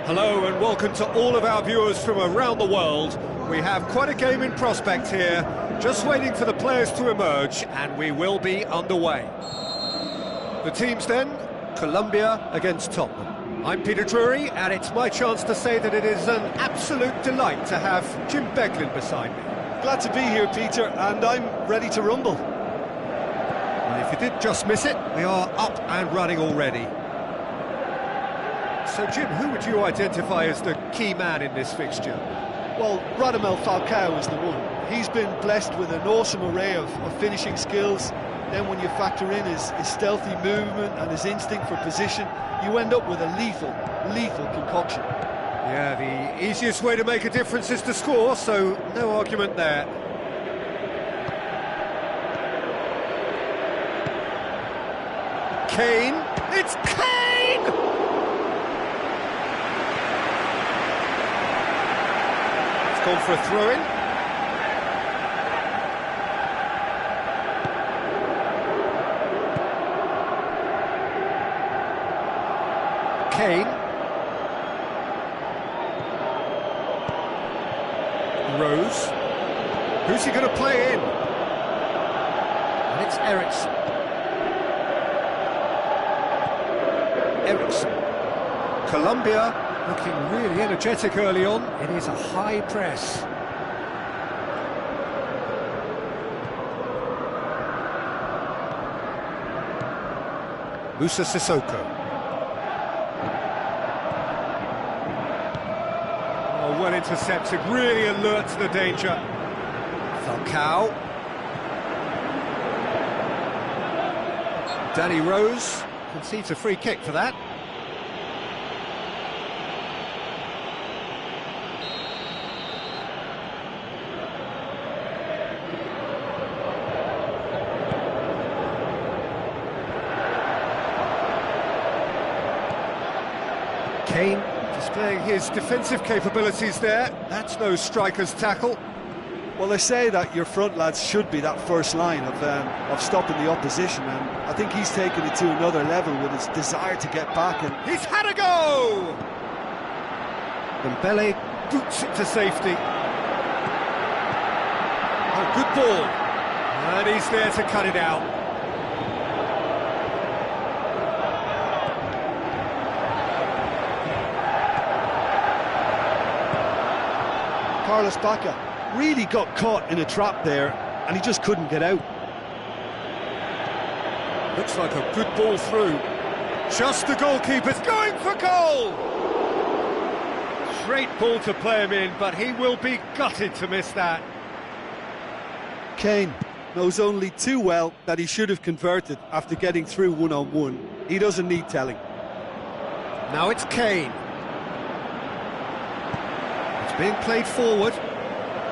Hello and welcome to all of our viewers from around the world. We have quite a game in prospect here, just waiting for the players to emerge, and we will be underway. The teams then, Colombia against Tottenham. I'm Peter Drury, and it's my chance to say that it is an absolute delight to have Jim Beglin beside me. Glad to be here, Peter, and I'm ready to rumble. And if you did just miss it, we are up and running already. So, Jim, who would you identify as the key man in this fixture? Well, Radamel Falcao is the one. He's been blessed with an awesome array of finishing skills. Then when you factor in his stealthy movement and his instinct for position, you end up with a lethal concoction. Yeah, the easiest way to make a difference is to score, so no argument there. Kane, it's Kane! It's gone for a throw-in. Kane. Rose. Who's he going to play in? And it's Ericsson. Colombia looking really energetic early on. It is a high press. Musa Sissoko. Oh, well intercepted, really alert to the danger. Falcao. Danny Rose concedes a free kick for that. Kane displaying his defensive capabilities there. That's no striker's tackle. Well, they say that your front lads should be that first line of stopping the opposition, and I think he's taken it to another level with his desire to get back. And he's had a go! Dembele boots it to safety. Oh, good ball. And he's there to cut it out. Carlos Bacca really got caught in a trap there, and he just couldn't get out. Looks like a good ball through. Just the goalkeeper's going for goal! Great ball to play him in, but he will be gutted to miss that. Kane knows only too well that he should have converted after getting through one-on-one. He doesn't need telling. Now it's Kane. Being played forward.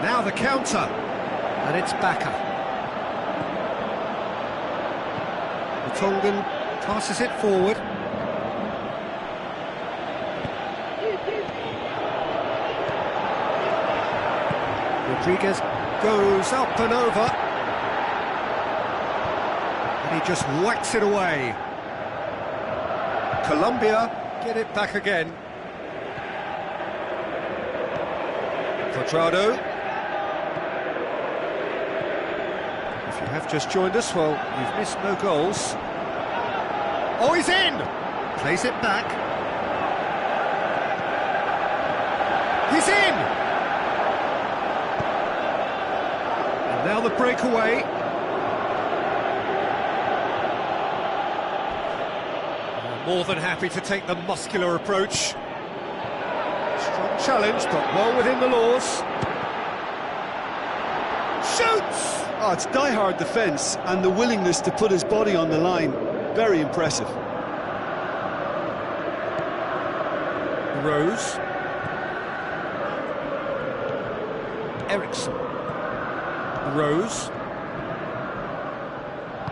Now the counter. And it's Bacca. The Tongan passes it forward. Rodriguez goes up and over. And he just whacks it away. Colombia get it back again. Quadrado. If you have just joined us, well, you've missed no goals. Oh, he's in! Plays it back. He's in! And now the breakaway. More than happy to take the muscular approach. Strong challenge, but well within the laws. Shoots! Oh, it's die-hard defence, and the willingness to put his body on the line. Very impressive. Rose. Ericsson. Rose.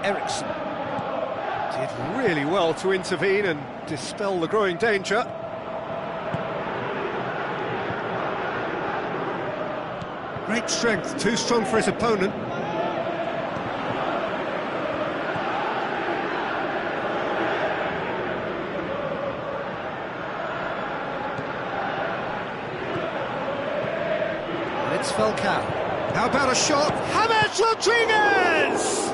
Ericsson. Did really well to intervene and dispel the growing danger. Great strength, too strong for his opponent. Here's Falcao. How about a shot? James Rodriguez!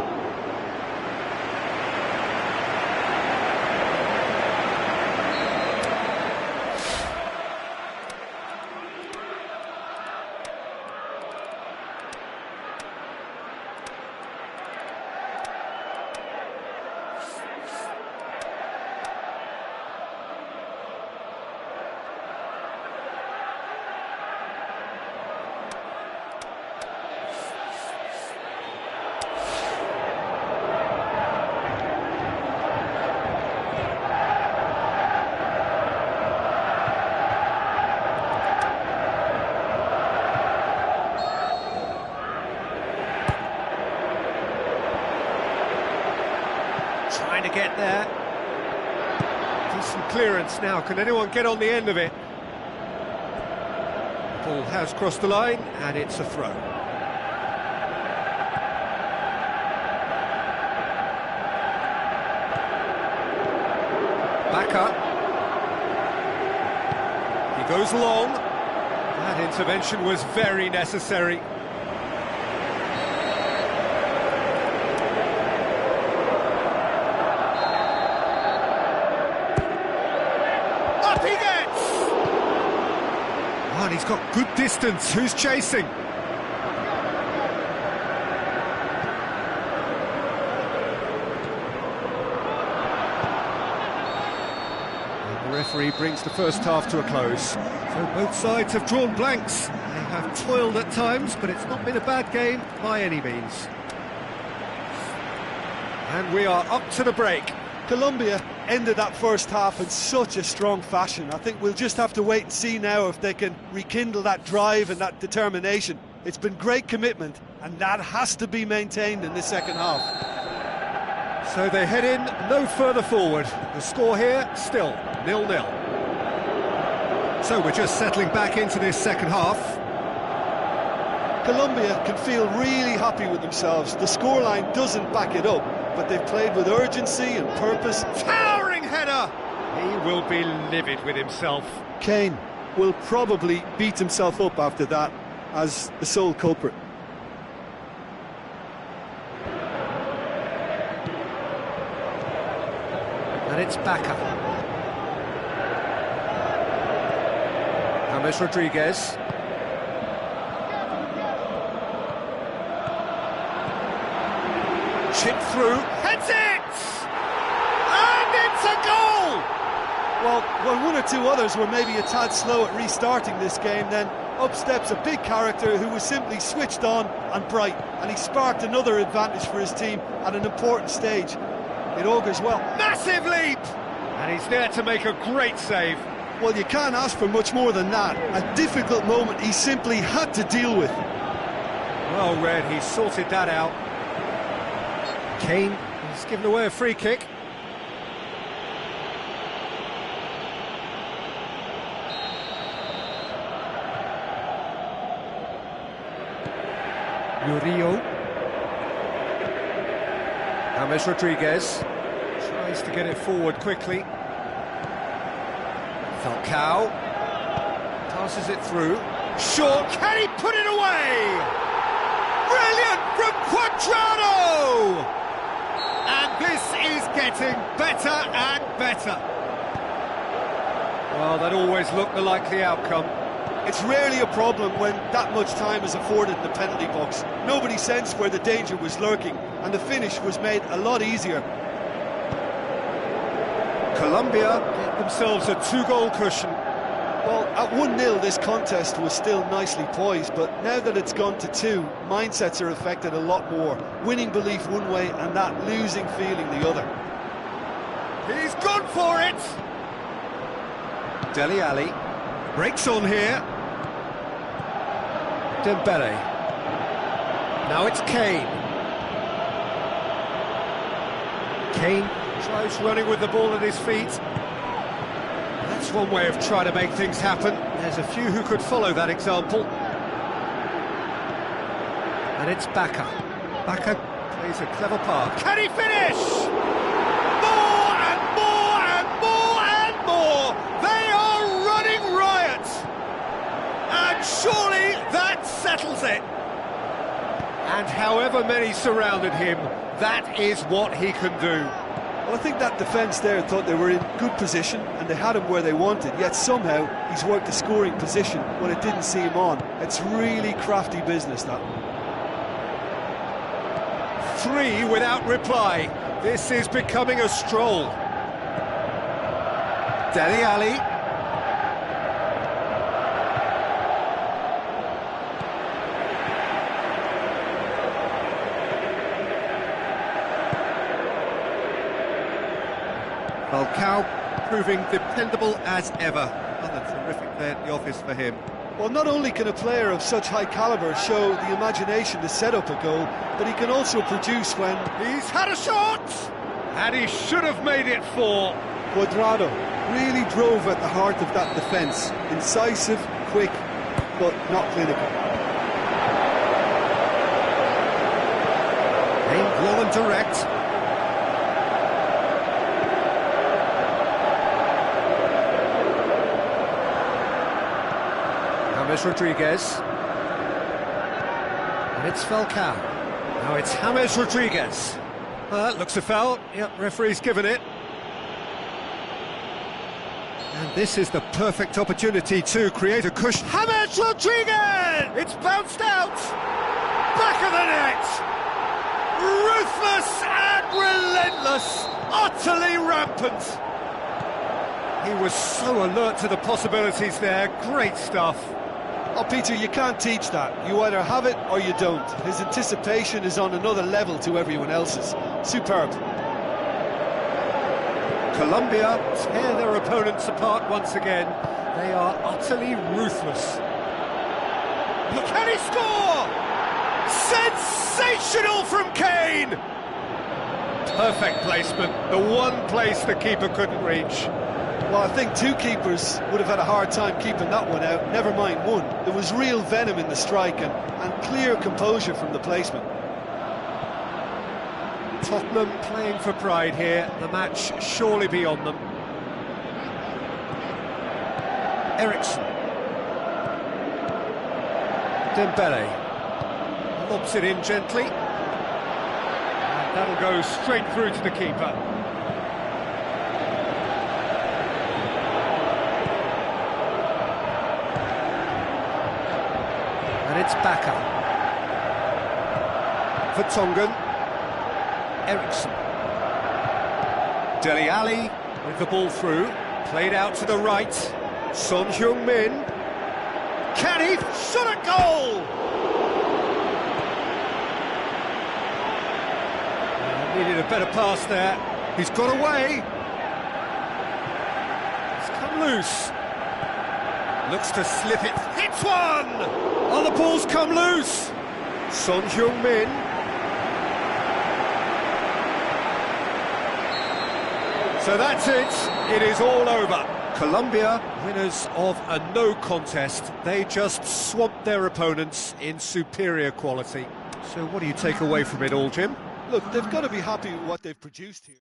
Trying to get there. Decent clearance now. Can anyone get on the end of it? Ball has crossed the line, and it's a throw. Back up. He goes long. That intervention was very necessary. And he's got good distance. Who's chasing? And the referee brings the first half to a close. So both sides have drawn blanks. They have toiled at times, but it's not been a bad game by any means. And we are up to the break. Colombia ended that first half in such a strong fashion. I think we'll just have to wait and see now if they can rekindle that drive and that determination. It's been great commitment, and that has to be maintained in the second half. So they head in no further forward. The score here, still 0-0. So we're just settling back into this second half. Colombia can feel really happy with themselves. The scoreline doesn't back it up, but they've played with urgency and purpose. Towering header! He will be livid with himself. Kane will probably beat himself up after that as the sole culprit. And it's Bacca. James Rodriguez. Chip through, heads it! And it's a goal! Well, when one or two others were maybe a tad slow at restarting this game, then up steps a big character who was simply switched on and bright, and he sparked another advantage for his team at an important stage. It augurs well. Massive leap! And he's there to make a great save. Well, you can't ask for much more than that. A difficult moment he simply had to deal with. Well read, he sorted that out. Kane has given away a free kick. Murillo. James Rodriguez tries to get it forward quickly. Falcao passes it through. Short, can he put it away? Brilliant from Cuadrado! And this is getting better and better. Well, that always looked the likely outcome. It's rarely a problem when that much time is afforded in the penalty box. Nobody sensed where the danger was lurking, and the finish was made a lot easier. Colombia get themselves a two-goal cushion. Well, at 1-0 this contest was still nicely poised, but now that it's gone to 2, mindsets are affected a lot more. Winning belief one way and that losing feeling the other. He's gone for it! Dele Alli breaks on here. Dembele. Now it's Kane. Kane tries running with the ball at his feet. That's one way of trying to make things happen. There's a few who could follow that example. And it's Bacca. Bacca plays a clever part. Can he finish? More and more and more and more! They are running riot! And surely that settles However many surrounded him, that is what he can do. Well, I think that defence there thought they were in good position and they had him where they wanted, yet somehow he's worked a scoring position when it didn't see him on. It's really crafty business, that. 3 without reply. This is becoming a stroll. Dele Alli. Falcao proving dependable as ever. Another terrific day at the office for him. Well, not only can a player of such high calibre show the imagination to set up a goal, but he can also produce when... He's had a shot! And he should have made it 4. Cuadrado really drove at the heart of that defence. Incisive, quick, but not clinical. Aimed low and direct. James Rodriguez. And it's Falcao. Now it's James Rodriguez. That looks a foul. Yep, referee's given it. And this is the perfect opportunity to create a cushion. James Rodriguez! It's bounced out! Back of the net! Ruthless and relentless! Utterly rampant! He was so alert to the possibilities there. Great stuff. Oh, Peter, you can't teach that. You either have it or you don't. His anticipation is on another level to everyone else's. Superb. Colombia tear their opponents apart once again. They are utterly ruthless. Can he score? Sensational from Kane! Perfect placement, the one place the keeper couldn't reach. Well, I think 2 keepers would have had a hard time keeping that one out, never mind 1. There was real venom in the strike and clear composure from the placement. Tottenham playing for pride here, the match surely beyond them. Ericsson. Dembele. Lobs it in gently. And that'll go straight through to the keeper. And it's Baka. Vertonghen. Ericsson. Dele Alli with the ball through. Played out to the right. Son Heung-min. Can he shot a goal? Needed a better pass there. He's got away. It's come loose. Looks to slip it. Hits one! Oh, the ball's come loose. Son Heung-min. So that's it. It is all over. Colombia, winners of a no contest. They just swamped their opponents in superior quality. So what do you take away from it all, Jim? Look, they've got to be happy with what they've produced here.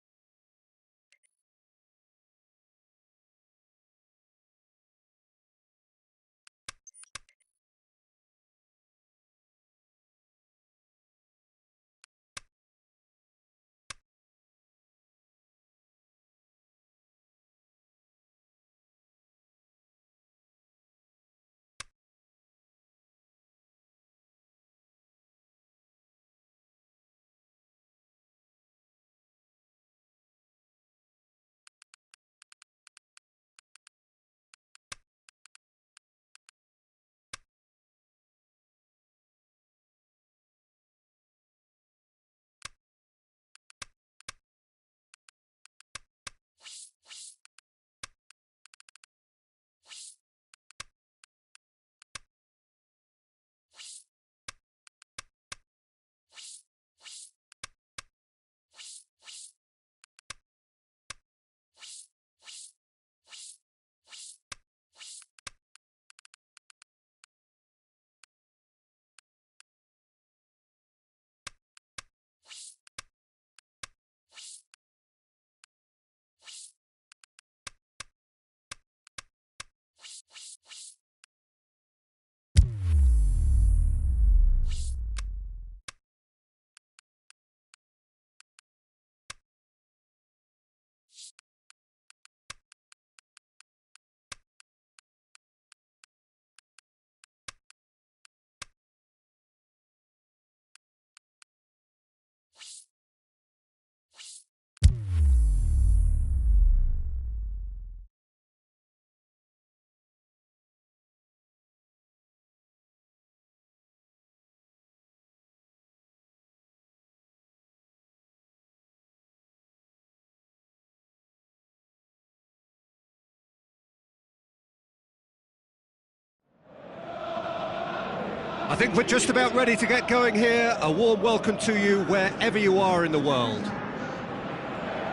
think we're just about ready to get going here. A warm welcome to you wherever you are in the world.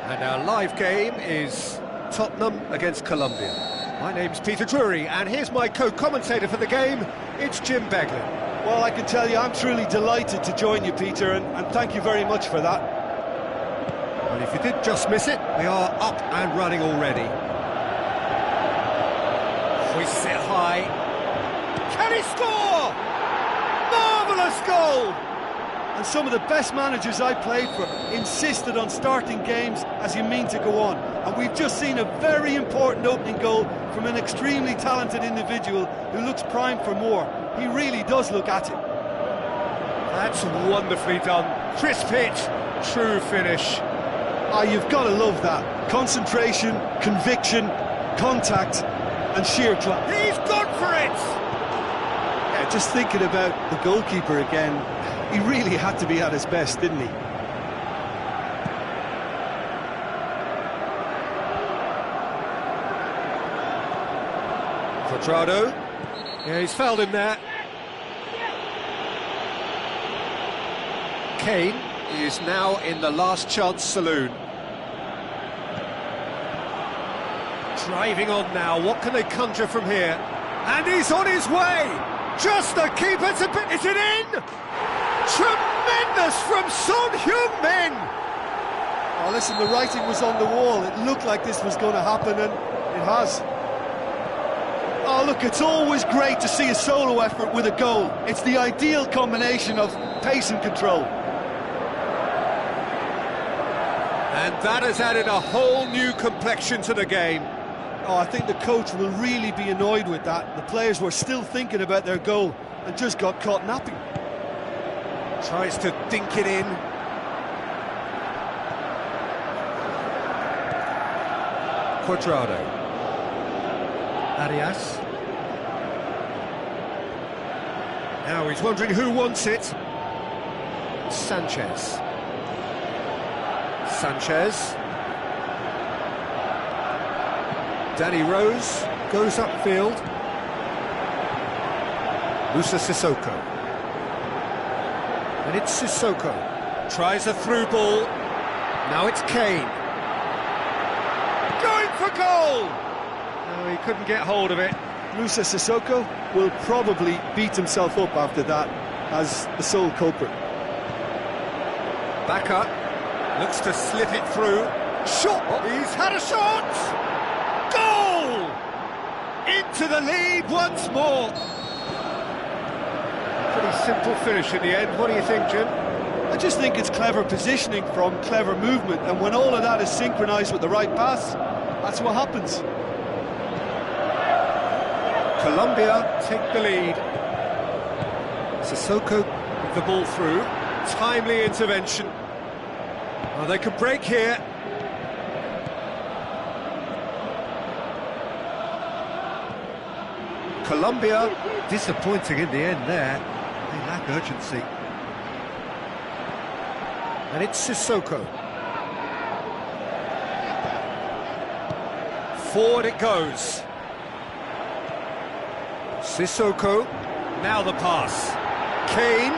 And our live game is Tottenham against Colombia. My name's Peter Drury, and here's my co-commentator for the game, it's Jim Beglin. Well, I can tell you I'm truly delighted to join you, Peter, and thank you very much for that. And if you did just miss it, we are up and running already. Hoists it high. Can he score? Marvellous goal! And some of the best managers I played for insisted on starting games as you mean to go on. And we've just seen a very important opening goal from an extremely talented individual who looks primed for more. He really does look at it. That's wonderfully done. Crisp hit, true finish. Ah, you've got to love that. Concentration, conviction, contact, and sheer class. He's gone for it! Yeah, just thinking about the goalkeeper again, he really had to be at his best, didn't he? Cuadrado. Yeah, he's fouled him there. Kane is now in the last chance saloon. Driving on now, what can they conjure from here? And he's on his way! Just the keeper to put it in! Tremendous from Son Heung-min! Oh, listen, the writing was on the wall. It looked like this was going to happen, and it has. Oh, look, it's always great to see a solo effort with a goal. It's the ideal combination of pace and control. And that has added a whole new complexion to the game. Oh, I think the coach will really be annoyed with that. The players were still thinking about their goal and just got caught napping. Tries to dink it in. Cuadrado. Arias. Now he's wondering who wants it. Sanchez. Danny Rose goes upfield. Musa Sissoko. And it's Sissoko. Tries a through ball. Now it's Kane. Going for goal! No, he couldn't get hold of it. Musa Sissoko will probably beat himself up after that as the sole culprit. Back up. Looks to slip it through. Shot! He's had a shot! Goal! Into the lead once more. Pretty simple finish in the end. What do you think, Jim? I just think it's clever positioning from clever movement, and when all of that is synchronised with the right pass, that's what happens. Colombia take the lead. Sissoko with the ball through. Timely intervention. Well, they could break here. Colombia disappointing in the end there. They lack urgency. And it's Sissoko. Forward it goes. Sissoko. Now the pass. Kane.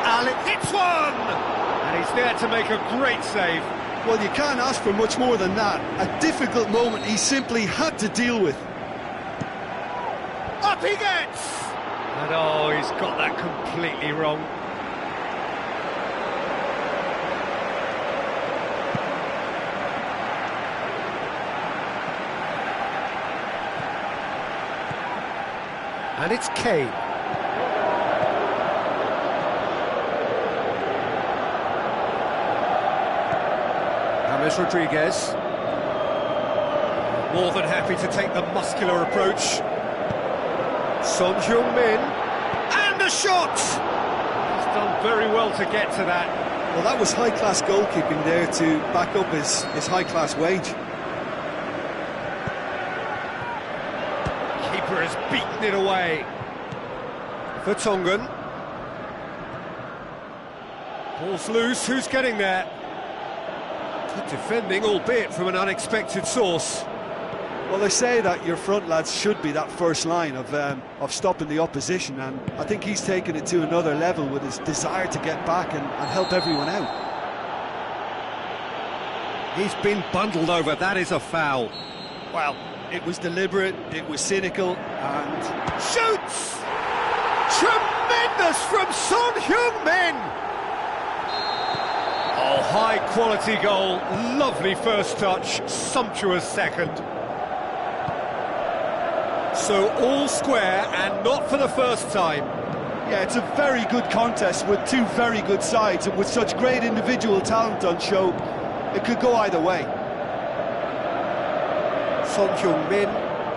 Ali hits one! And he's there to make a great save. Well, you can't ask for much more than that. A difficult moment he simply had to deal with. Up he gets! And oh, he's got that completely wrong. And it's Kane. James Rodriguez. More than happy to take the muscular approach. Son Heung-min. And a shot! He's done very well to get to that. Well, that was high-class goalkeeping there to back up his high-class wage. Keeper has beaten it away. Vertonghen. Ball's loose, who's getting there? Good defending, albeit from an unexpected source. Well, they say that your front lads should be that first line of stopping the opposition, and I think he's taken it to another level with his desire to get back and help everyone out. He's been bundled over, that is a foul. Well, it was deliberate, it was cynical, and... Shoots! Tremendous from Son Heung-min! Oh, high-quality goal, lovely first touch, sumptuous second. So all square, and not for the first time. Yeah, it's a very good contest with two very good sides, and with such great individual talent on show, it could go either way. Son Heung-min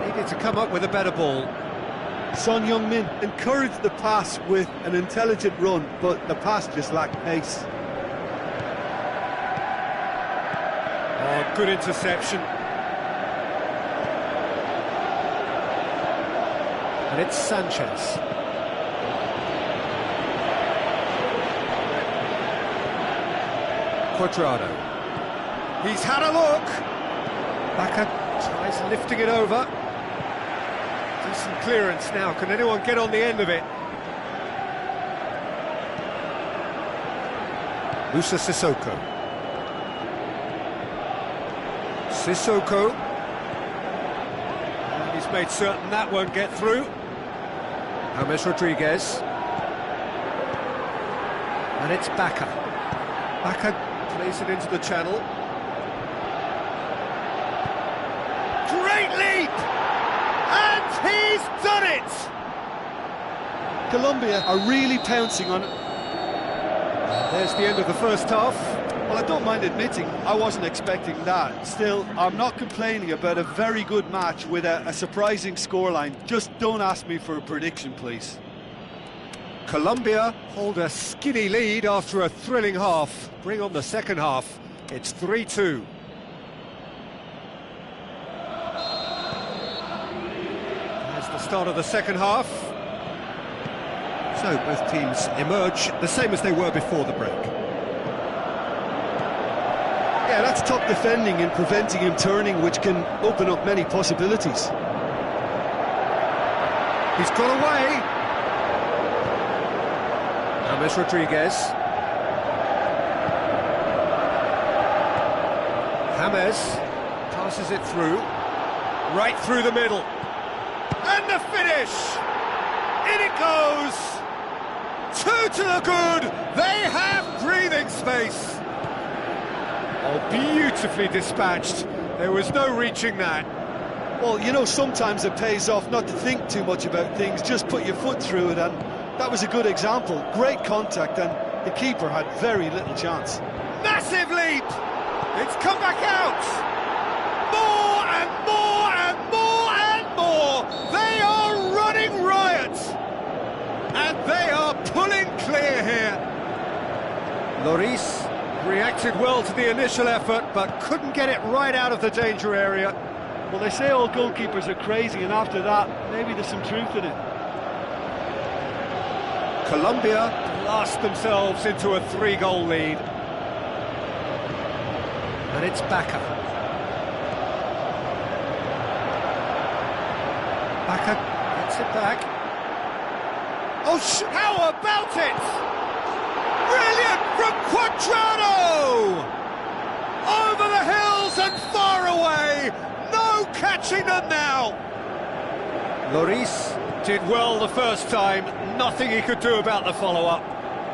needed to come up with a better ball. Son Heung-min encouraged the pass with an intelligent run, but the pass just lacked pace. Oh, good interception. And it's Sanchez. Cuadrado. He's had a look. Bacca tries lifting it over. Decent clearance now. Can anyone get on the end of it? Musa Sissoko. Sissoko. And he's made certain that won't get through. James Rodriguez. And it's Bacca. Bacca plays it into the channel. Great leap! And he's done it! Colombia are really pouncing on it. There's the end of the first half. Well, I don't mind admitting I wasn't expecting that. Still, I'm not complaining about a very good match with a surprising scoreline. Just don't ask me for a prediction, please. Colombia hold a skinny lead after a thrilling half. Bring on the second half. It's 3-2. That's the start of the second half. So both teams emerge the same as they were before the break. Yeah, that's top defending and preventing him turning, which can open up many possibilities. He's got away. James Rodriguez. James passes it through, right through the middle. And the finish! In it goes! Two to the good! They have breathing space! Oh, beautifully dispatched. There was no reaching that. Well, you know, sometimes it pays off not to think too much about things, just put your foot through it, and that was a good example. Great contact, and the keeper had very little chance. Massive leap! It's come back out! More and more and more and more! They are running riot! And they are pulling clear here. Lloris reacted well to the initial effort, but couldn't get it right out of the danger area. Well, they say all goalkeepers are crazy, and after that, maybe there's some truth in it. Colombia blast themselves into a 3-goal lead. And it's Bacca. Bacca gets it back. Oh, how about it? Brilliant from Cuadrado! Over the hills and far away! No catching them now! Lloris did well the first time, nothing he could do about the follow-up.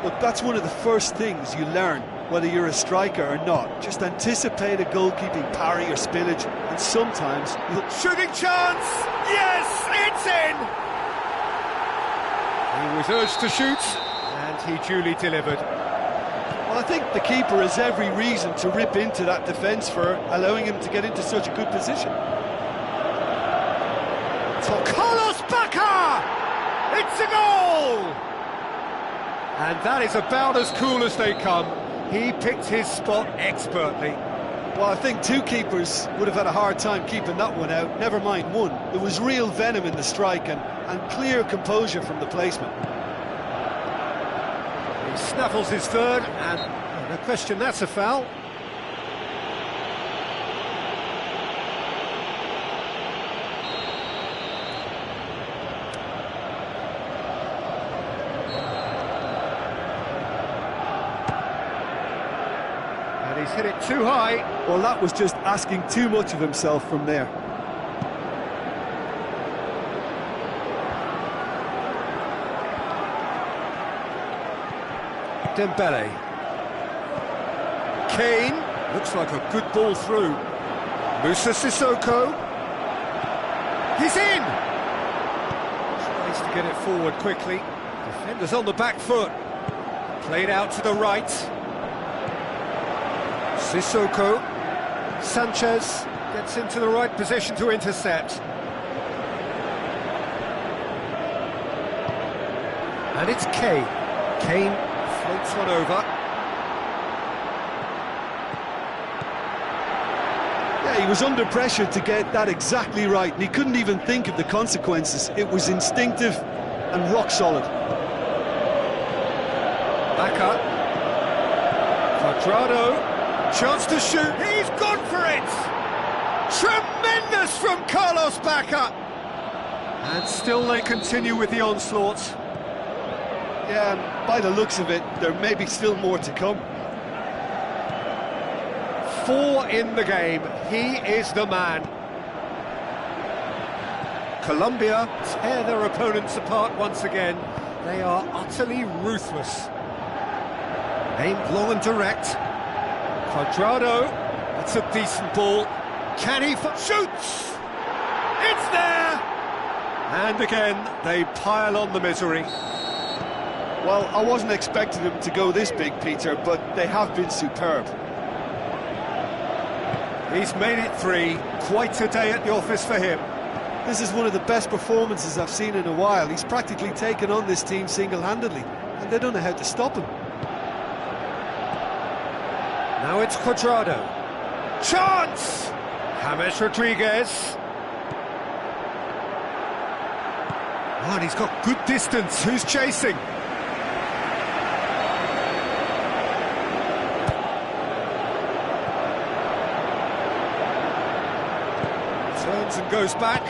Look, that's one of the first things you learn, whether you're a striker or not. Just anticipate a goalkeeping parry or spillage, and sometimes you'll... Shooting chance! Yes, it's in! He was urged to shoot, and he duly delivered. Well, I think the keeper has every reason to rip into that defence for allowing him to get into such a good position. Carlos Bacca! It's a goal! And that is about as cool as they come. He picked his spot expertly. Well, I think two keepers would have had a hard time keeping that one out, never mind one. There was real venom in the strike and clear composure from the placement. He snaffles his third, and no question that's a foul. hit it too high. Well, that was just asking too much of himself from there. Dembele. Kane. Looks like a good ball through. Musa Sissoko. He's in! Tries to get it forward quickly. Defenders on the back foot. Played out to the right. Sissoko. Sanchez gets into the right position to intercept. And it's Kane. Kane floats one over. Yeah, he was under pressure to get that exactly right, and he couldn't even think of the consequences. It was instinctive and rock solid. Back up. Quadrado. Chance to shoot. He's gone for it! Tremendous from Carlos Bacca! And still they continue with the onslaught. Yeah, and by the looks of it, there may be still more to come. 4 in the game. He is the man. Colombia tear their opponents apart once again. They are utterly ruthless. Aimed long and direct. Quadrado, that's a decent ball. Can he shoots? It's there! And again, they pile on the misery. Well, I wasn't expecting them to go this big, Peter, but they have been superb. He's made it 3. Quite a day at the office for him. This is one of the best performances I've seen in a while. He's practically taken on this team single-handedly, and they don't know how to stop him. Now it's Quadrado. Chance! James Rodriguez. Oh, and he's got good distance. Who's chasing? Turns and goes back.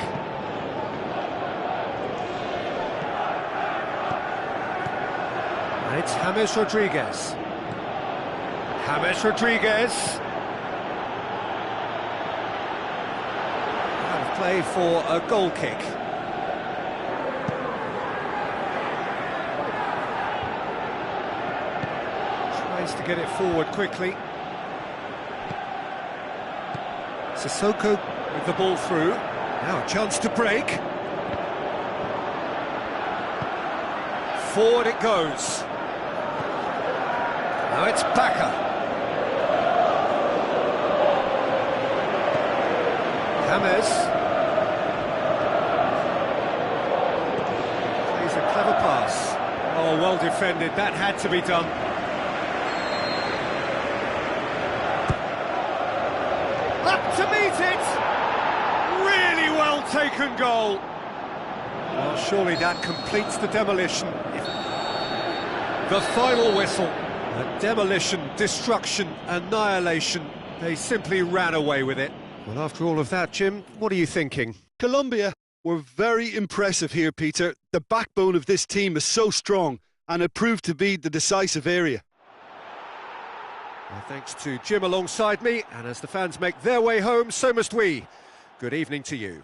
And it's James Rodriguez. James Rodriguez. Out of play for a goal kick. Tries to get it forward quickly. Sissoko with the ball through. Now a chance to break. Forward it goes. Now it's Bacca. James plays a clever pass. Oh, well defended. That had to be done. Up to meet it. Really well taken goal. Well, surely that completes the demolition. The final whistle. A demolition, destruction, annihilation. They simply ran away with it. Well, after all of that, Jim, what are you thinking? Colombia were very impressive here, Peter. The backbone of this team is so strong, and it proved to be the decisive area. Well, thanks to Jim alongside me, and as the fans make their way home, so must we. Good evening to you.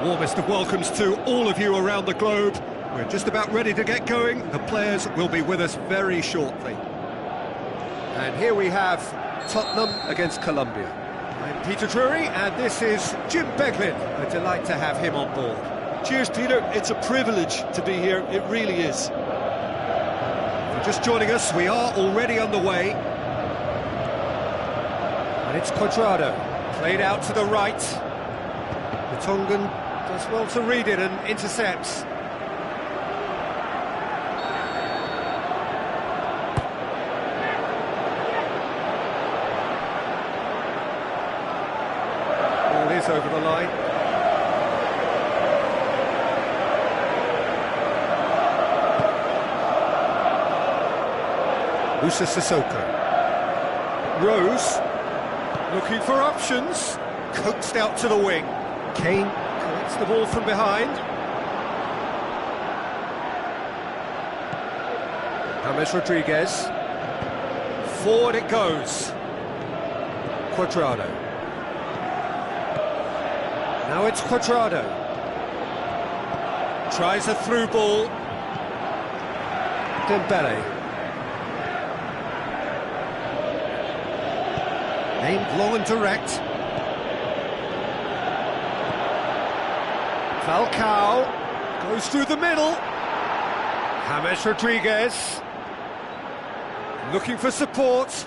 Warmest of welcomes to all of you around the globe. We're just about ready to get going. The players will be with us very shortly. And here we have Tottenham against Colombia. I'm Peter Drury, and this is Jim Beglin. A delight to have him on board. Cheers, Peter. It's a privilege to be here. It really is. If you're just joining us, we are already underway. And it's Cuadrado, played out to the right. The Tongan does well to read it and intercepts. Ball is over the line. Musa Sissoko. Rose, looking for options, coaxed out to the wing. Kane collects the ball from behind. James Rodriguez. Forward it goes. Cuadrado. Now it's Cuadrado. Tries a through ball. Dembele. Aimed low and direct. Falcao goes through the middle. James Rodriguez looking for support.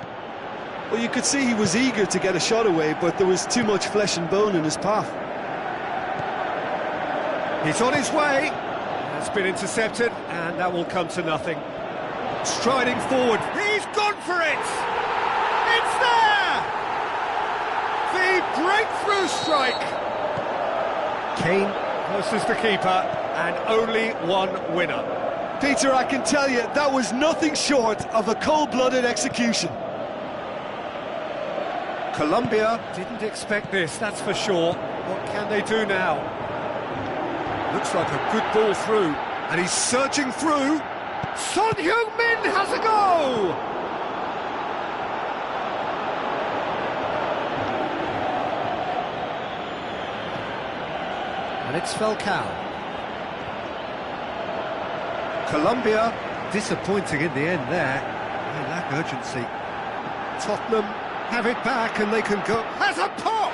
Well, you could see he was eager to get a shot away, but there was too much flesh and bone in his path. He's on his way. Has been intercepted, and that will come to nothing. Striding forward. He's gone for it! It's there! The breakthrough strike! Kane versus the keeper, and only one winner. Peter, I can tell you, that was nothing short of a cold-blooded execution. Colombia didn't expect this, that's for sure. What can they do now? Looks like a good ball through, and he's surging through. Son Heung-min has a go! And it's Falcao. Colombia disappointing in the end there. They lack urgency. Tottenham have it back and they can go. Has a pop!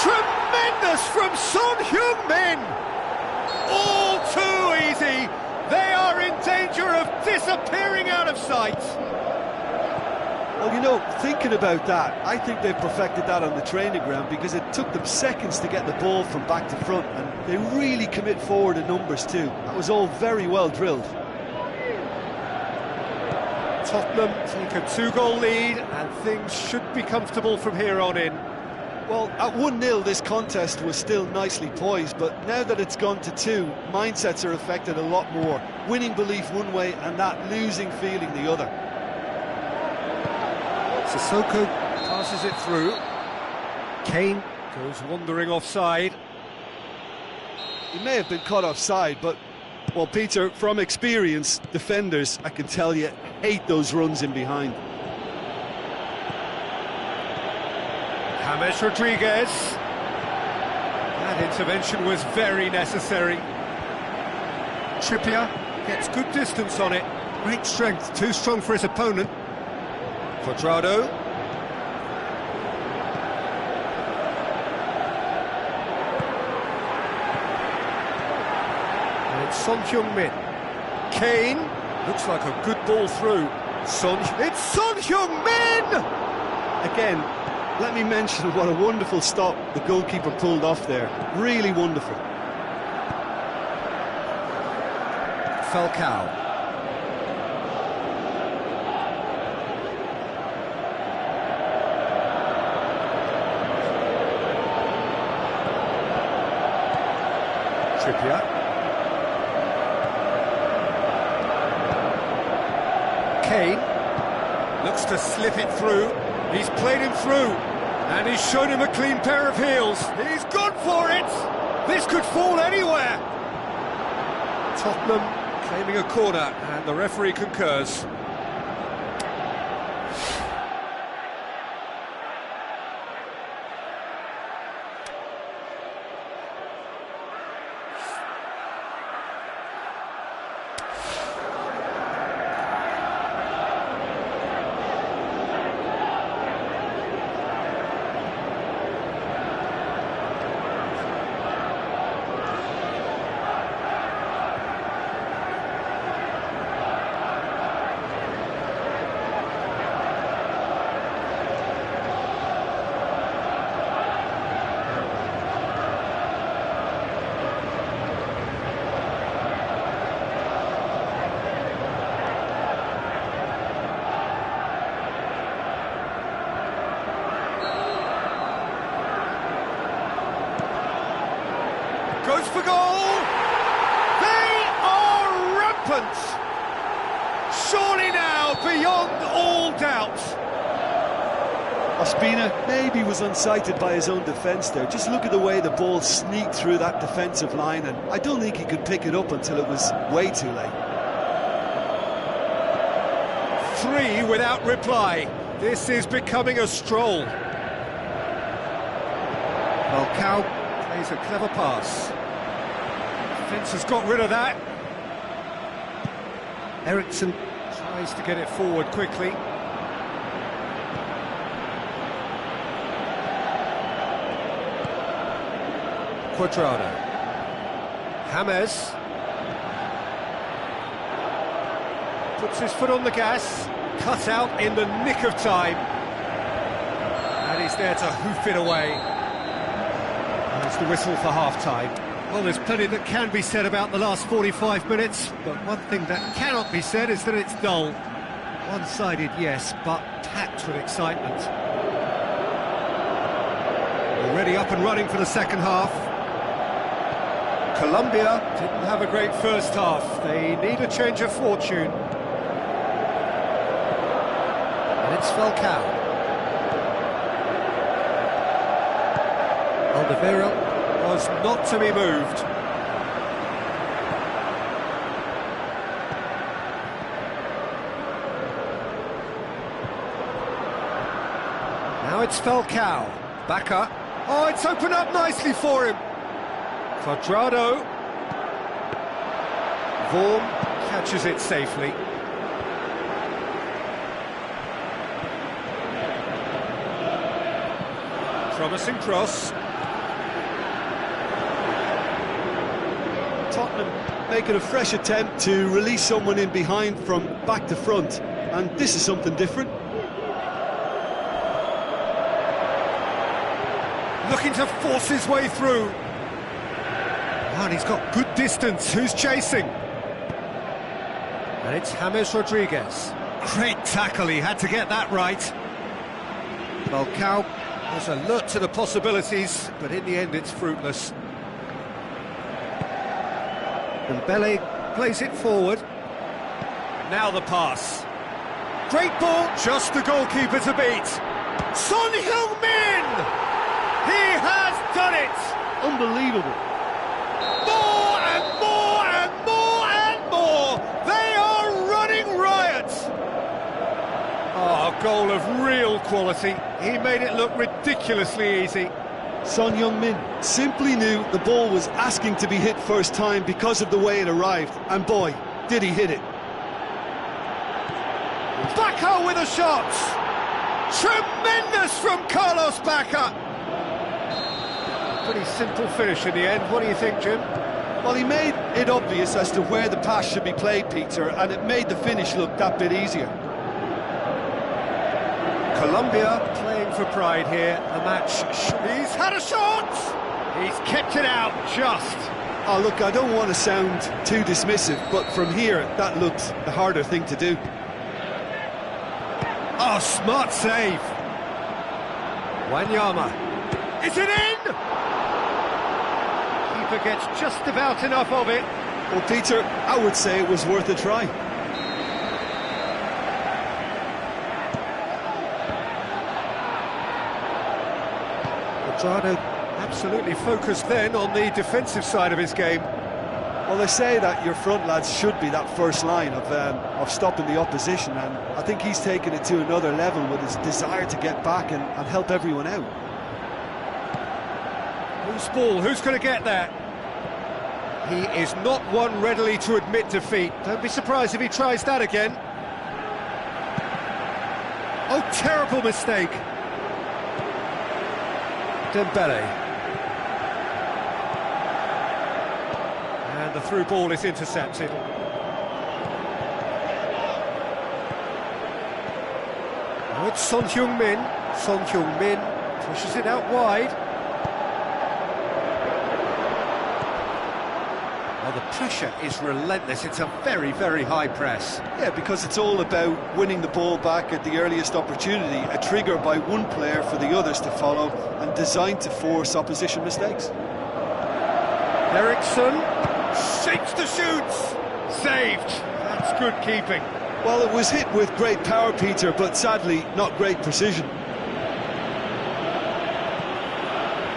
Tremendous from Son Heung-min! All too easy. They are in danger of disappearing out of sight. Well, you know, thinking about that, I think they perfected that on the training ground because it took them seconds to get the ball from back to front, and they really commit forward in numbers too. That was all very well drilled. Tottenham take a 2-goal lead, and things should be comfortable from here on in. Well, at 1-0 this contest was still nicely poised, but now that it's gone to 2, mindsets are affected a lot more. Winning belief one way and that losing feeling the other. Sissoko passes it through. Kane goes wandering offside. He may have been caught offside, but, well, Peter, from experience, defenders, I can tell you, hate those runs in behind. James Rodriguez. That intervention was very necessary. Trippier gets good distance on it. Great strength, too strong for his opponent. Cuadrado. And it's Son Heung-min. Kane. Looks like a good ball through. It's Son Heung-min! Again, let me mention what a wonderful stop the goalkeeper pulled off there. Really wonderful. Falcao. Trippier. Kane looks to slip it through. He's played him through, and he's shown him a clean pair of heels. He's gone for it! This could fall anywhere! Tottenham claiming a corner, and the referee concurs. happens. Surely now, beyond all doubt. Ospina maybe was unsighted by his own defence there. Just look at the way the ball sneaked through that defensive line, and I don't think he could pick it up until it was way too late. 3 without reply. This is becoming a stroll. Falcao plays a clever pass. Defence has got rid of that. Eriksson tries to get it forward quickly. Cuadrado. James puts his foot on the gas, cut out in the nick of time, and he's there to hoof it away. There's the whistle for half-time. Well, there's plenty that can be said about the last 45 minutes, but one thing that cannot be said is that it's dull. One-sided, yes, but packed with excitement. Already up and running for the second half. Colombia didn't have a great first half. They need a change of fortune. And it's Falcao. Alderweireld was not to be moved. Now it's Falcao. Backer. Oh, it's opened up nicely for him. Cuadrado. Vorm catches it safely. Promising cross. Tottenham making a fresh attempt to release someone in behind from back to front, and this is something different. Looking to force his way through. And he's got good distance. Who's chasing? And it's James Rodriguez. Great tackle, he had to get that right. Falcao was alert to the possibilities, but in the end it's fruitless. Dembele plays it forward. Now the pass. Great ball, just the goalkeeper to beat. Son Heung-min! He has done it! Unbelievable. More and more and more and more! They are running riot! Oh, a goal of real quality. He made it look ridiculously easy. Son Heung-min simply knew the ball was asking to be hit first time because of the way it arrived, and boy, did he hit it. Bakker with a shot! Tremendous from Carlos Bakker! Pretty simple finish in the end. What do you think, Jim? Well, he made it obvious as to where the pass should be played, Peter, and it made the finish look that bit easier. Colombia playing for pride here. The match. He's had a shot! He's kept it out just. Oh, look, I don't want to sound too dismissive, but from here, that looked the harder thing to do. Oh, smart save. Wanyama. Is it in? Keeper gets just about enough of it. Well, Peter, I would say it was worth a try. Cuadrado absolutely focused then on the defensive side of his game. Well, they say that your front lads should be that first line of stopping the opposition, and I think he's taken it to another level with his desire to get back and help everyone out. Loose ball, who's going to get that? He is not one readily to admit defeat. Don't be surprised if he tries that again. Oh, terrible mistake. Dembele. And the through ball is intercepted. Now it's Son Heung-min. Son Heung-min pushes it out wide. Well, the pressure is relentless. It's a very, very high press. Yeah, because it's all about winning the ball back at the earliest opportunity, a trigger by one player for the others to follow, and designed to force opposition mistakes. Eriksson shapes the shoots. Saved. That's good keeping. Well, it was hit with great power, Peter, but sadly not great precision.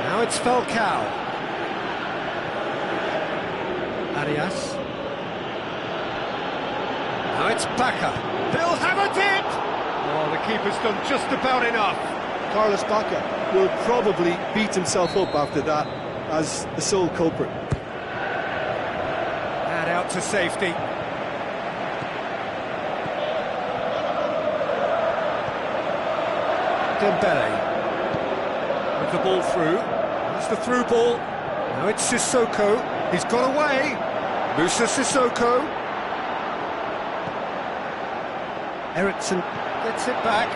Now it's Falcao. Arias. Now it's Baca. He'll have it in! Oh, the keeper's done just about enough. Carlos Baca will probably beat himself up after that as the sole culprit. And out to safety. Dembele with the ball through. That's the through ball. Now it's Sissoko. He's got away. Musa Sissoko. Eriksson gets it back.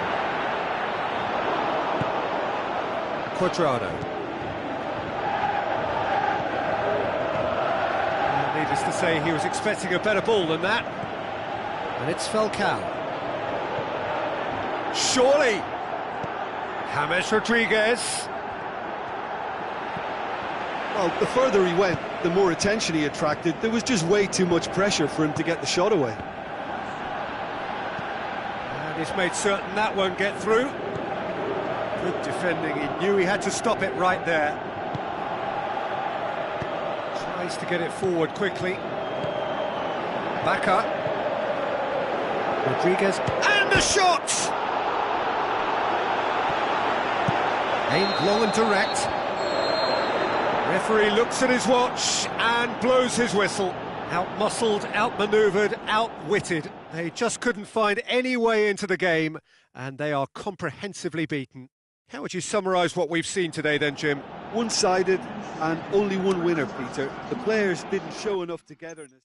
Quadrado. Needless to say, he was expecting a better ball than that. And it's Falcao. Surely! James Rodriguez. Well, the further he went, the more attention he attracted. There was just way too much pressure for him to get the shot away. And he's made certain that won't get through. Good defending, he knew he had to stop it right there. Tries to get it forward quickly. Baca. Rodriguez. And the shot! Aimed long and direct. Referee looks at his watch and blows his whistle. Out-muscled, out-manoeuvred, outwitted. They just couldn't find any way into the game, and they are comprehensively beaten. How would you summarise what we've seen today then, Jim? One-sided and only one winner, Peter. The players didn't show enough togetherness.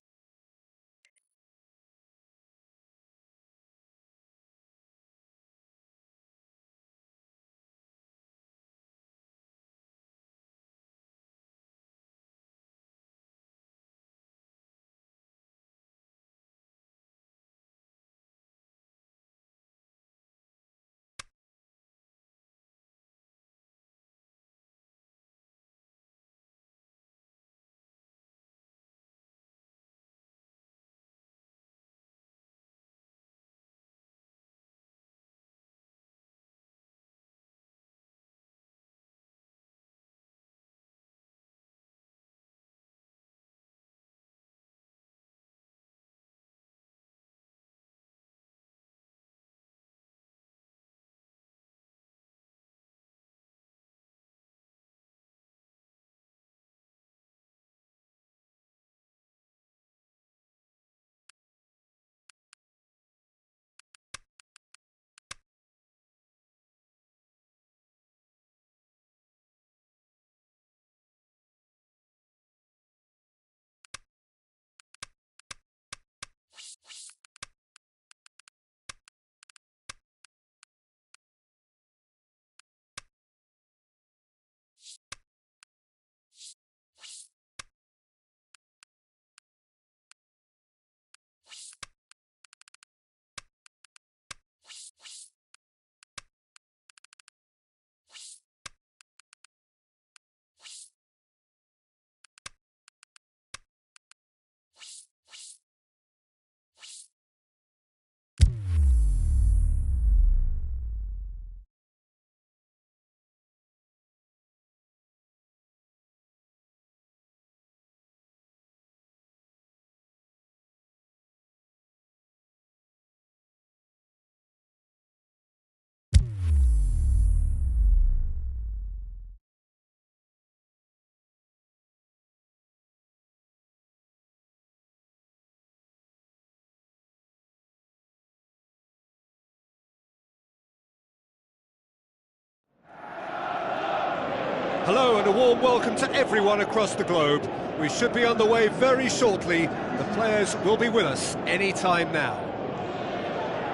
Hello and a warm welcome to everyone across the globe. We should be on the way very shortly. The players will be with us any time now.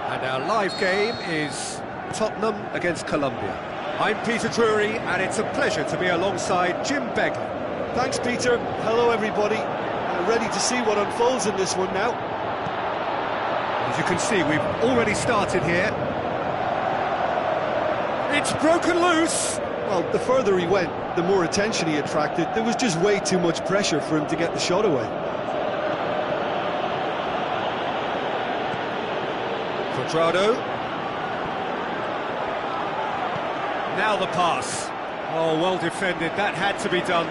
And our live game is Tottenham against Colombia. I'm Peter Drury and it's a pleasure to be alongside Jim Beglin. Thanks, Peter. Hello, everybody. Ready to see what unfolds in this one now. As you can see, we've already started here. It's broken loose. Well, the further he went, the more attention he attracted. There was just way too much pressure for him to get the shot away. Cuadrado. Now the pass. Oh, well defended. That had to be done.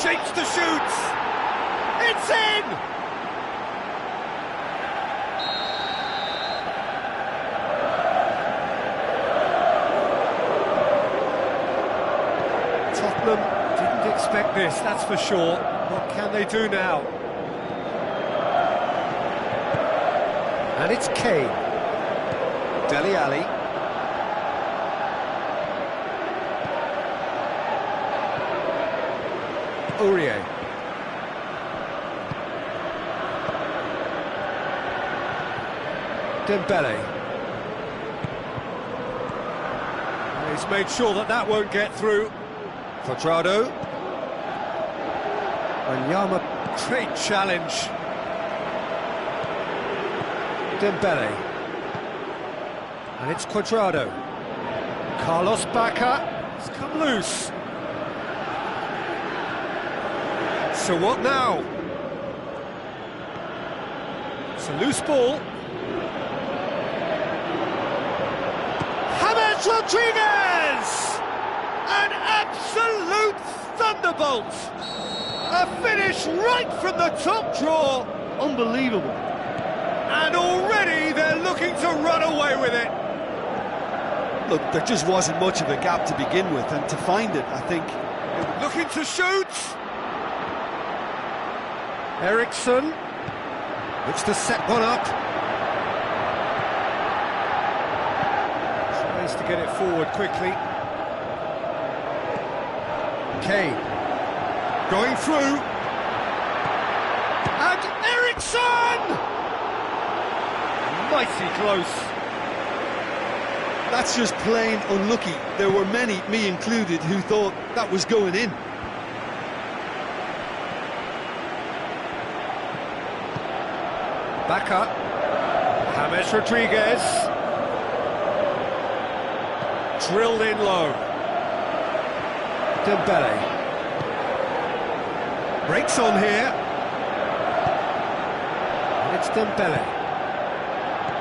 Shapes to shoot. It's in! Tottenham didn't expect this, that's for sure. What can they do now? And it's Kane. Dele Alli. Aurier. Dembele. He's made sure that that won't get through. Cuadrado. Wanyama, great challenge. Dembele. And it's Cuadrado. Carlos Bacca. It's come loose. So what now? It's a loose ball. James Rodriguez! An absolute thunderbolt! A finish right from the top draw. Unbelievable. And already they're looking to run away with it. Look, there just wasn't much of a gap to begin with, and to find it, I think... Looking to shoot! Eriksson looks to set one up. Tries to get it forward quickly. Kane going through. And Eriksson! Mighty close. That's just plain unlucky. There were many, me included, who thought that was going in. Back up. James Rodriguez. Drilled in low. Dembele. Breaks on here. And it's Dembele.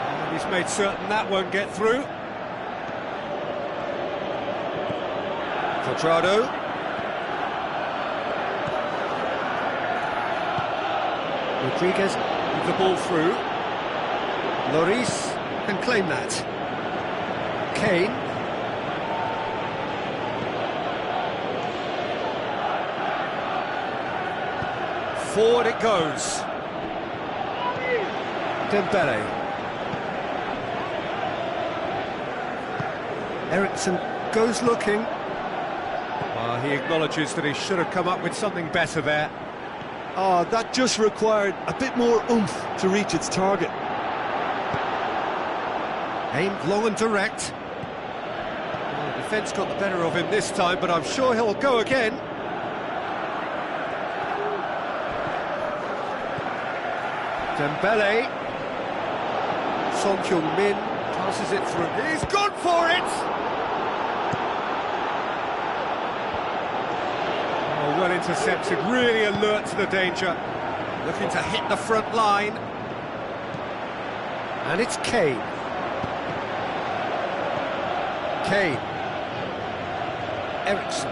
And he's made certain that won't get through. Cuadrado. Rodriguez with the ball through. Lloris can claim that. Kane. Forward it goes. Dembele. Eriksson goes looking. He acknowledges that he should have come up with something better there. Oh, that just required a bit more oomph to reach its target. Aimed long and direct. Well, the defence got the better of him this time, but I'm sure he'll go again. Dembele. Son Heung-min passes it through. He's gone for it! Oh, well intercepted, really alert to the danger. Looking to hit the front line. And it's Kane. Kane. Eriksson.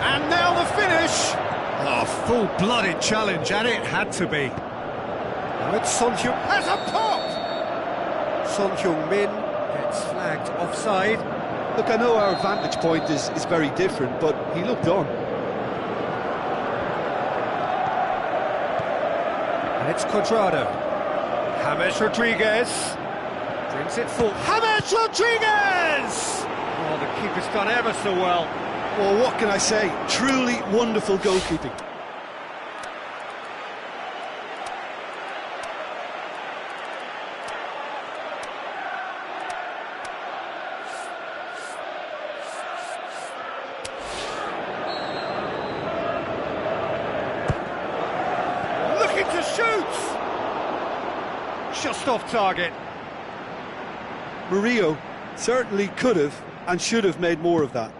And now the finish! Oh, full-blooded challenge, and it had to be. Now it's Son Heung... Has a pop! Son Heung-min gets flagged offside. Look, I know our vantage point is very different, but he looked on. And it's Cuadrado. James Rodriguez brings it full. James Rodriguez! Oh, the keeper's done ever so well. Well, what can I say? Truly wonderful goalkeeping. just off target. Murillo certainly could have and should have made more of that.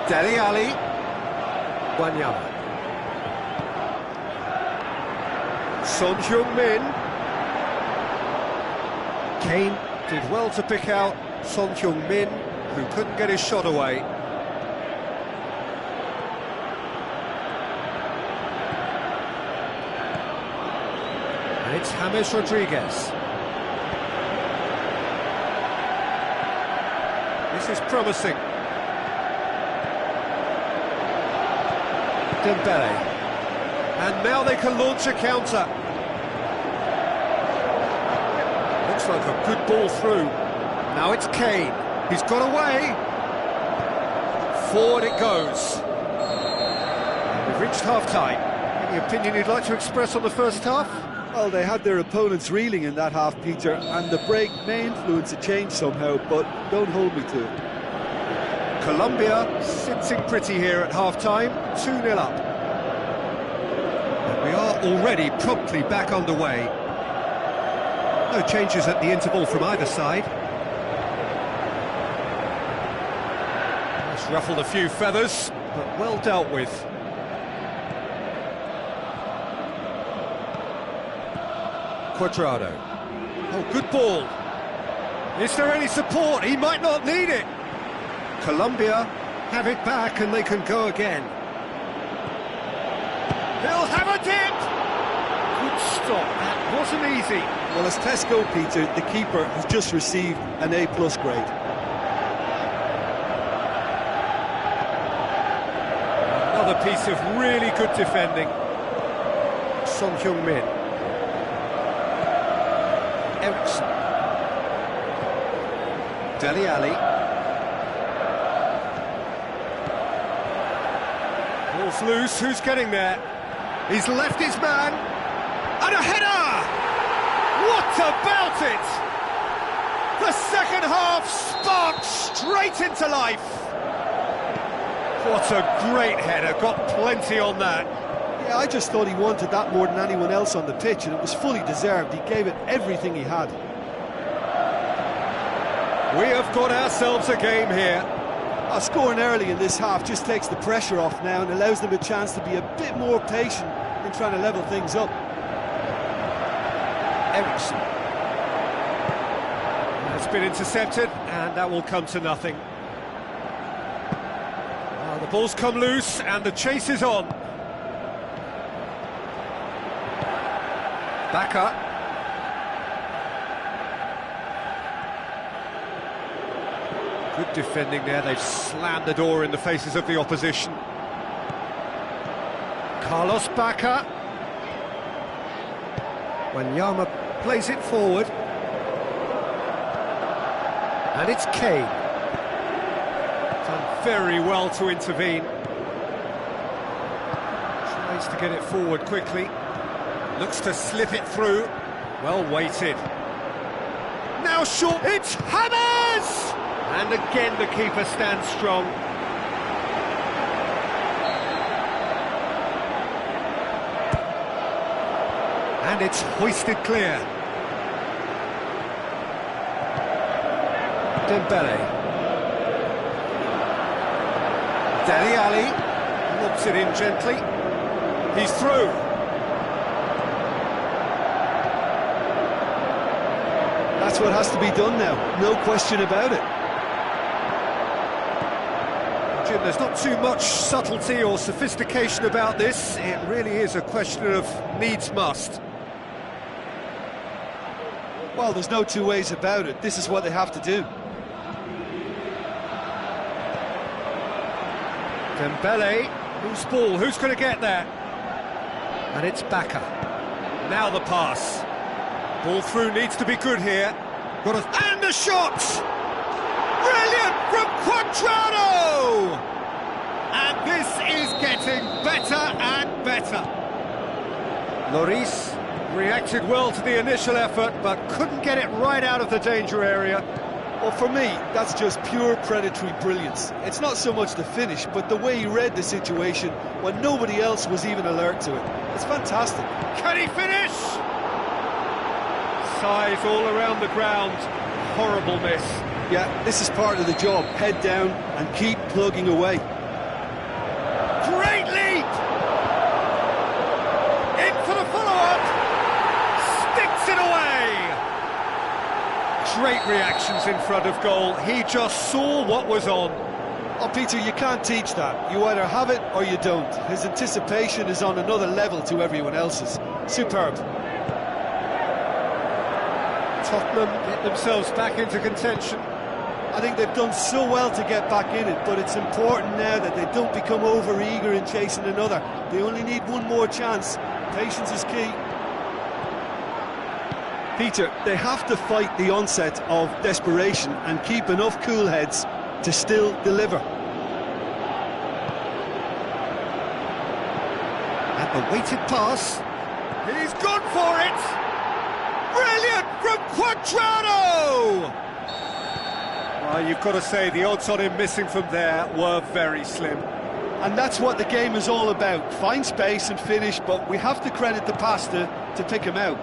Dele Alli, Wanyama, Son Heung-min. Kane did well to pick out Son Heung-min, who couldn't get his shot away. And it's James Rodriguez. This is promising. Dembele, and now they can launch a counter. Looks like a good ball through. Now it's Kane. He's got away. Forward it goes. We've reached half-time. Any opinion you'd like to express on the first half? Well, they had their opponents reeling in that half, Peter, and the break may influence a change somehow, but don't hold me to it. Colombia sitting pretty here at half-time, 2-0 up. And we are already promptly back underway. No changes at the interval from either side. It's ruffled a few feathers, but well dealt with. Cuadrado. Oh, good ball. Is there any support? He might not need it. Colombia have it back and they can go again. He'll have a dip! Good stop, that wasn't easy. Well, as tests go, Peter, the keeper has just received an A+ grade. Another piece of really good defending. Son Heung-min. Eriksson. Dele Alli. Ball's loose, who's getting there? He's left his man, and a header! What about it? The second half sparked straight into life. What a great header, got plenty on that. Yeah, I just thought he wanted that more than anyone else on the pitch, and it was fully deserved. He gave it everything he had. We have got ourselves a game here. Scoring early in this half just takes the pressure off now and allows them a chance to be a bit more patient in trying to level things up. Eriksson has been intercepted, and that will come to nothing. The ball's come loose, and the chase is on. Back up. Good defending there, they've slammed the door in the faces of the opposition. Carlos Bacca. Wanyama plays it forward. And it's Kane. Done very well to intervene. Tries to get it forward quickly. Looks to slip it through. Well weighted. Now short, it's Hammers! And again the keeper stands strong. And it's hoisted clear. Dembele. Dele Alli lobs it in gently. He's through. That's what has to be done now, no question about it. Jim, there's not too much subtlety or sophistication about this. It really is a question of needs must. Well, there's no two ways about it. This is what they have to do. Dembele, whose ball? Who's going to get there? And it's Bacca. Now the pass. Ball through needs to be good here. And the shot! Brilliant from Cuadrado! And this is getting better and better. Lloris reacted well to the initial effort, but couldn't get it right out of the danger area. Well, for me, that's just pure predatory brilliance. It's not so much the finish, but the way he read the situation when nobody else was even alert to it. It's fantastic. Can he finish? Size all around the ground. Horrible miss. Yeah, this is part of the job. Head down and keep plugging away. Great leap! In for the follow-up. Sticks it away. Great reactions in front of goal. He just saw what was on. Oh, Peter, you can't teach that. You either have it or you don't. His anticipation is on another level to everyone else's. Superb. Tottenham get themselves back into contention. I think they've done so well to get back in it, but it's important now that they don't become over-eager in chasing another. They only need one more chance. Patience is key. Peter, they have to fight the onset of desperation and keep enough cool heads to still deliver. And the weighted pass. He's gone for it! Brilliant from Cuadrado! Well, you've got to say the odds on him missing from there were very slim. And that's what the game is all about. Find space and finish, but we have to credit the pasta to pick him out.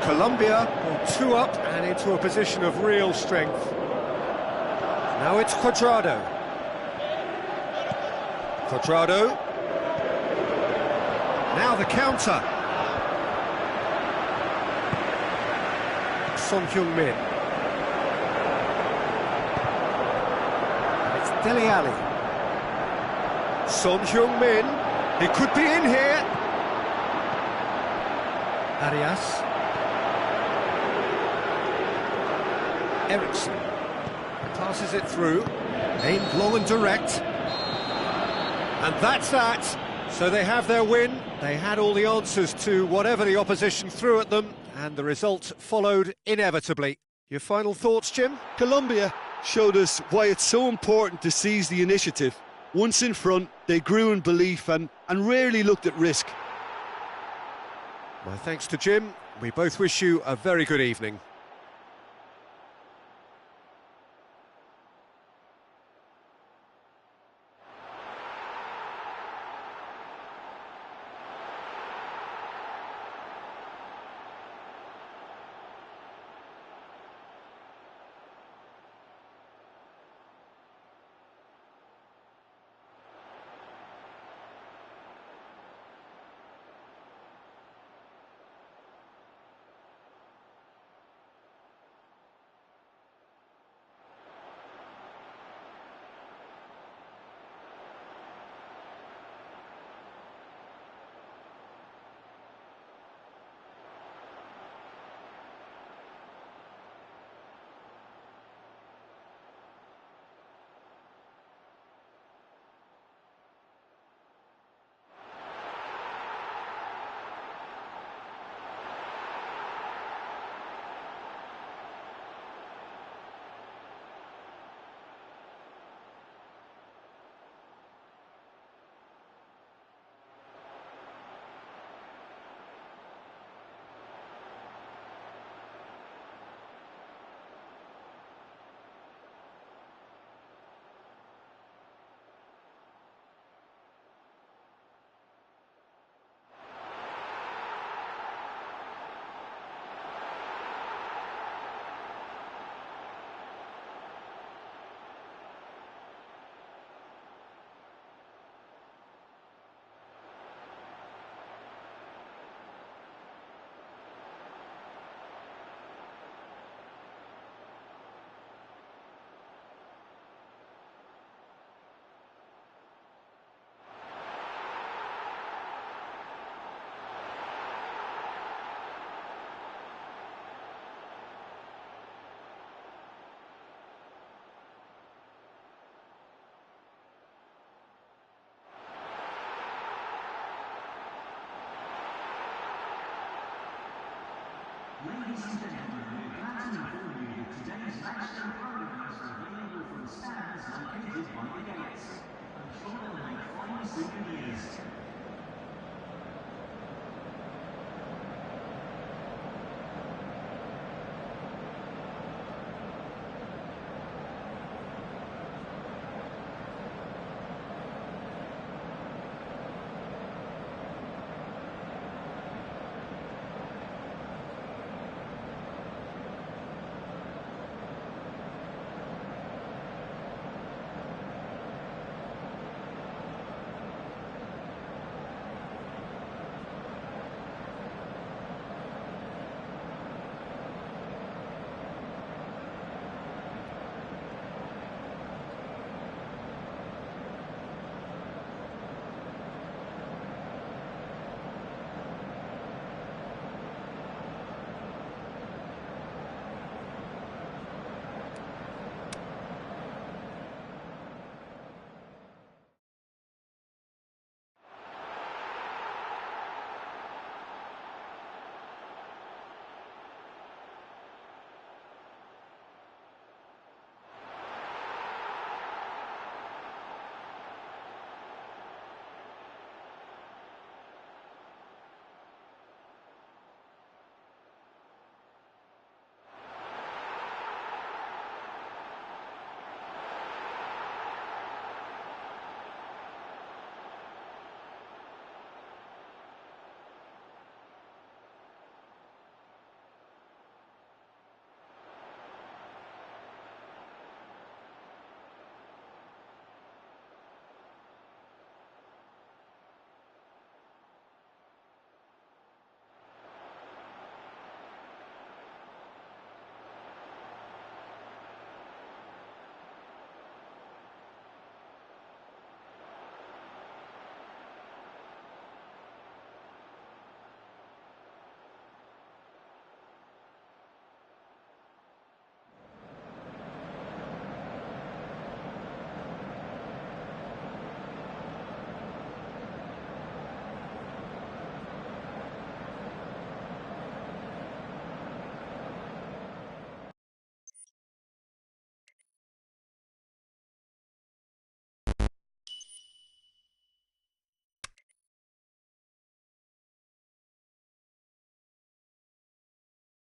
Colombia are 2 up and into a position of real strength. Now it's Cuadrado. Cuadrado. Now the counter. Son Heung-min. And it's Dele Alli. Son Heung-min. He could be in here. Arias. Eriksson passes it through, aimed long and direct, and that's that. So they have their win. They had all the answers to whatever the opposition threw at them, and the result followed inevitably. Your final thoughts, Jim? Colombia showed us why it's so important to seize the initiative. Once in front, they grew in belief and rarely looked at risk. My thanks to Jim. We both wish you a very good evening. Ladies and gentlemen, we're glad to inform you that today's matchday programme is available from stands located by the gates. I'm sure they'll make fine souvenirs.